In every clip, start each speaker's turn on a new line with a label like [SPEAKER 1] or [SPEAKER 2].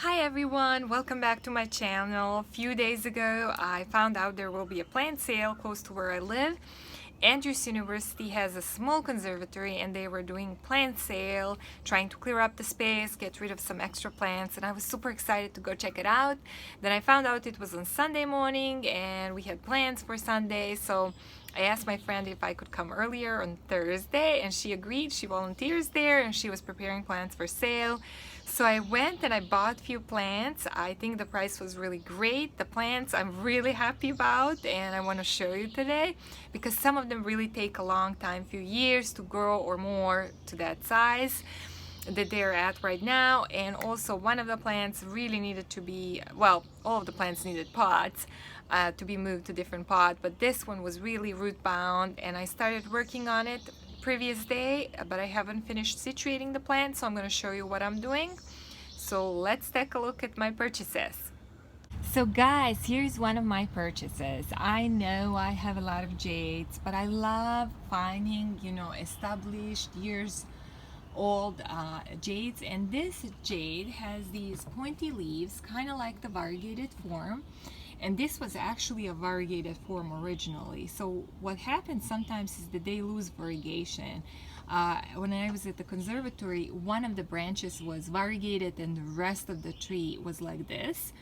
[SPEAKER 1] Hi everyone, welcome back to my channel. A few days ago I found out there will be a plant sale close to where I live. Andrews University has a small conservatory and they were doing plant sale, trying to clear up the space, get rid of some extra plants, and I was super excited to go check it out. Then I found out it was on Sunday morning and we had plans for Sunday, so I asked my friend if I could come earlier on Thursday and she agreed. She volunteers there and she was preparing plants for sale. So I went and I bought a few plants. I think the price was really great. The plants I'm really happy about and I want to show you today because some of them really take a long time, few years to grow or more to that size that they're at right now. And also one of the plants really needed to be, well, all of the plants needed pots to be moved to different pot, but this one was really root bound and I started working on it previous day, but I haven't finished situating the plant, so I'm going to show you what I'm doing. So let's take a look at my purchases. So guys, here's one of my purchases. I know I have a lot of jades, but I love finding, established years old jades, and this jade has these pointy leaves, kind of like the variegated form. And this was actually a variegated form originally. So what happens sometimes is that they lose variegation. When I was at the conservatory, one of the branches was variegated and the rest of the tree was like this.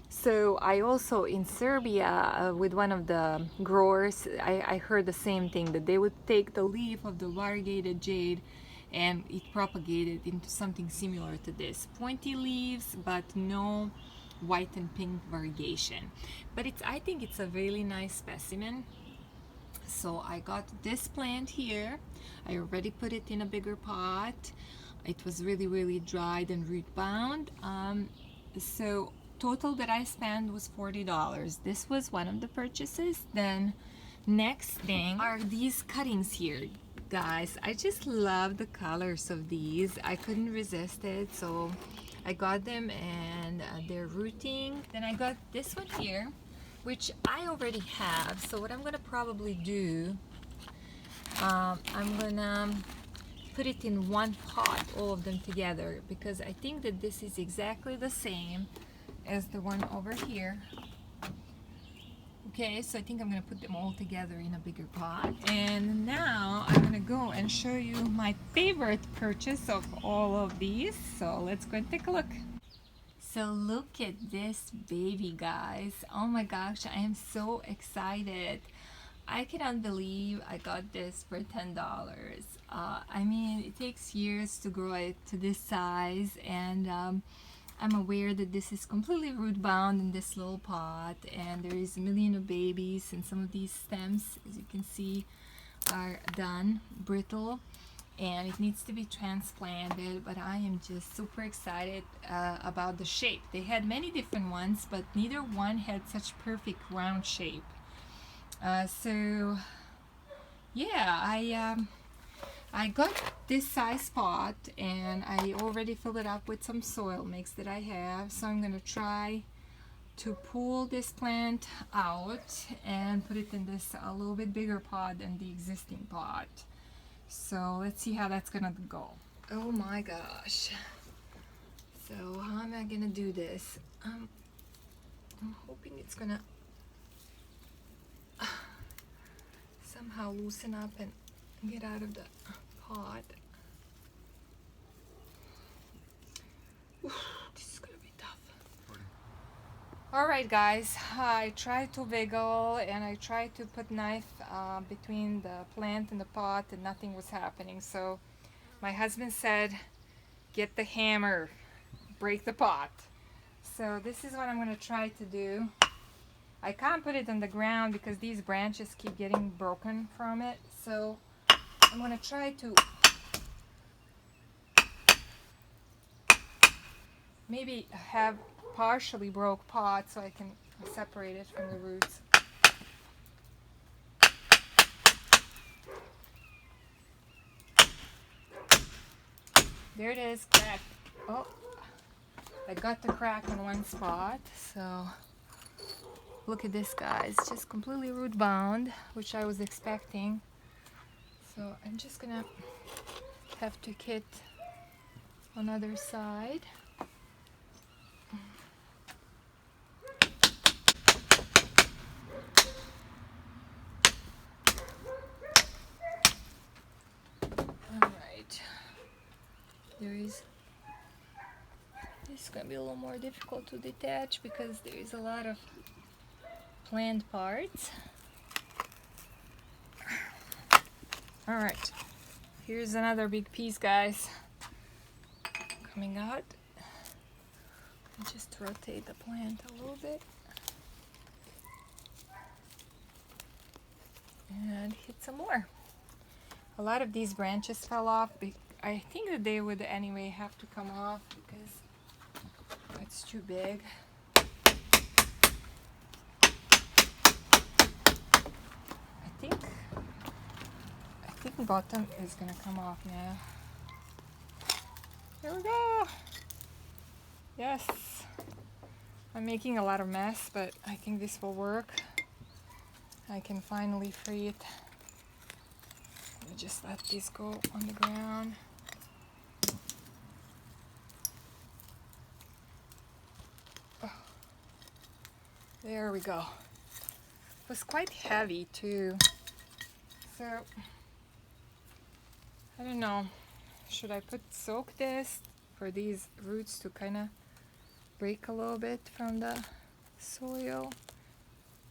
[SPEAKER 1] So I also in Serbia with one of the growers, I heard the same thing, that they would take the leaf of the variegated jade and it propagated into something similar to this. Pointy leaves, but no white and pink variegation. But I think it's a really nice specimen. So I got this plant here. I already put it in a bigger pot. It was really dried and root bound. So total that I spent was $40. This was one of the purchases. Then next thing are these cuttings here. Guys, I just love the colors of these. I couldn't resist it, so I got them and they're rooting. Then I got this one here, which I already have. So what I'm gonna probably do, I'm gonna put it in one pot, all of them together, because I think that this is exactly the same as the one over here. Okay, so I think I'm gonna put them all together in a bigger pot. And now I'm gonna go and show you my favorite purchase of all of these. So let's go and take a look. So look at this baby, guys. Oh my gosh, I am so excited. I cannot believe I got this for $10. I mean, it takes years to grow it to this size, and I'm aware that this is completely root bound in this little pot, and there is a million of babies, and some of these stems, as you can see, are done, brittle, and it needs to be transplanted. But I am just super excited about the shape. They had many different ones, but neither one had such perfect round shape. So yeah, I got this size pot and I already filled it up with some soil mix that I have. So I'm gonna try to pull this plant out and put it in this a little bit bigger pot than the existing pot. So let's see how that's gonna go. Oh my gosh. So how am I gonna do this? I'm hoping it's gonna somehow loosen up and get out of the pot. Oof, this is gonna be tough. Alright guys, I tried to wiggle and I tried to put knife between the plant and the pot and nothing was happening. So my husband said, get the hammer, break the pot. So this is what I'm gonna try to do. I can't put it on the ground because these branches keep getting broken from it. So I'm gonna try to maybe have partially broke pot so I can separate it from the roots. There it is, cracked. Oh, I got the crack on one spot. So look at this, guys, just completely root bound, which I was expecting. So I'm just gonna have to kit on other side. This is going to be a little more difficult to detach because there is a lot of plant parts. Alright, here's another big piece, guys, coming out. Just rotate the plant a little bit and hit some more. A lot of these branches fell off. I think that they would anyway have to come off because it's too big. I think bottom is gonna come off now. There we go. Yes. I'm making a lot of mess, but I think this will work. I can finally free it. Let me just let this go on the ground. Oh. There we go. It was quite heavy too. So, I don't know. Should I soak this for these roots to kind of break a little bit from the soil,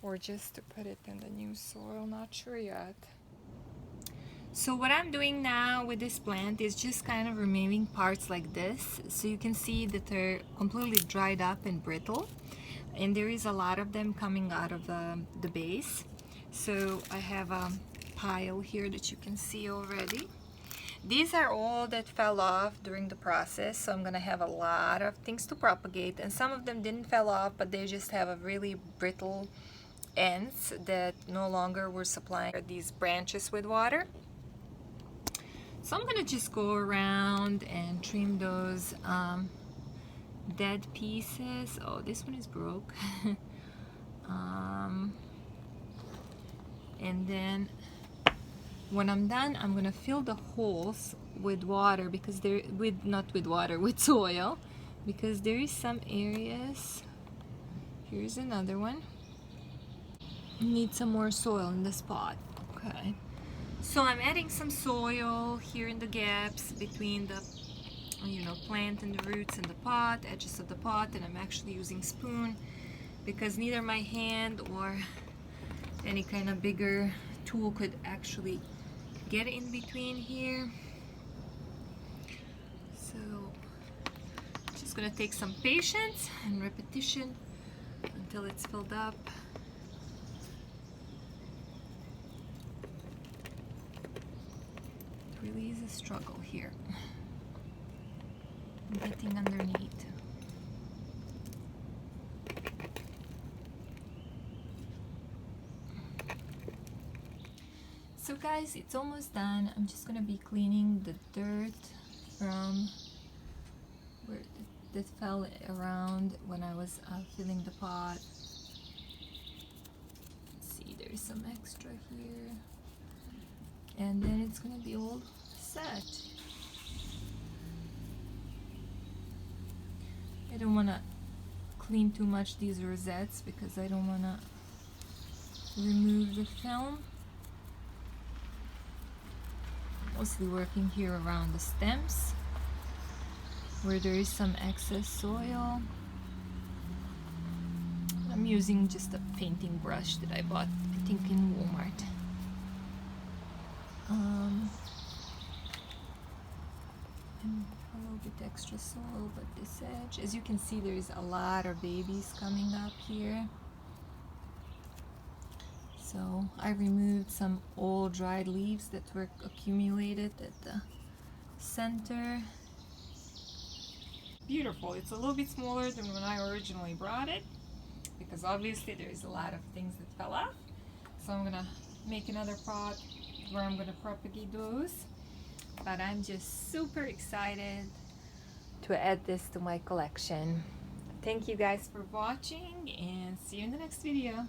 [SPEAKER 1] or just to put it in the new soil? Not sure yet. So what I'm doing now with this plant is just kind of removing parts like this, so you can see that they're completely dried up and brittle, and there is a lot of them coming out of the base. So I have a pile here that you can see already. These are all that fell off during the process, so I'm gonna have a lot of things to propagate, and some of them didn't fall off, but they just have a really brittle ends that no longer were supplying these branches with water. So I'm gonna just go around and trim those dead pieces. Oh, this one is broke. And then when I'm done, I'm gonna fill the holes with water, because with soil, because there is some areas. Here's another one. Need some more soil in this pot. Okay. So I'm adding some soil here in the gaps between the plant and the roots in the pot, edges of the pot, and I'm actually using spoon because neither my hand or any kind of bigger tool could actually get in between here. So just gonna take some patience and repetition until it's filled up. It really is a struggle here, getting underneath. So guys, it's almost done. I'm just gonna be cleaning the dirt from where that fell around when I was filling the pot. Let's see, there's some extra here, and then it's gonna be all set. I don't want to clean too much these rosettes because I don't want to remove the film. Mostly working here around the stems where there is some excess soil. I'm using just a painting brush that I bought, I think, in Walmart. And a little bit extra soil, but this edge, as you can see, there is a lot of babies coming up here. So I removed some old dried leaves that were accumulated at the center. Beautiful. It's a little bit smaller than when I originally brought it, because obviously there's a lot of things that fell off. So I'm gonna make another pot where I'm gonna propagate those. But I'm just super excited to add this to my collection. Thank you guys for watching, and see you in the next video.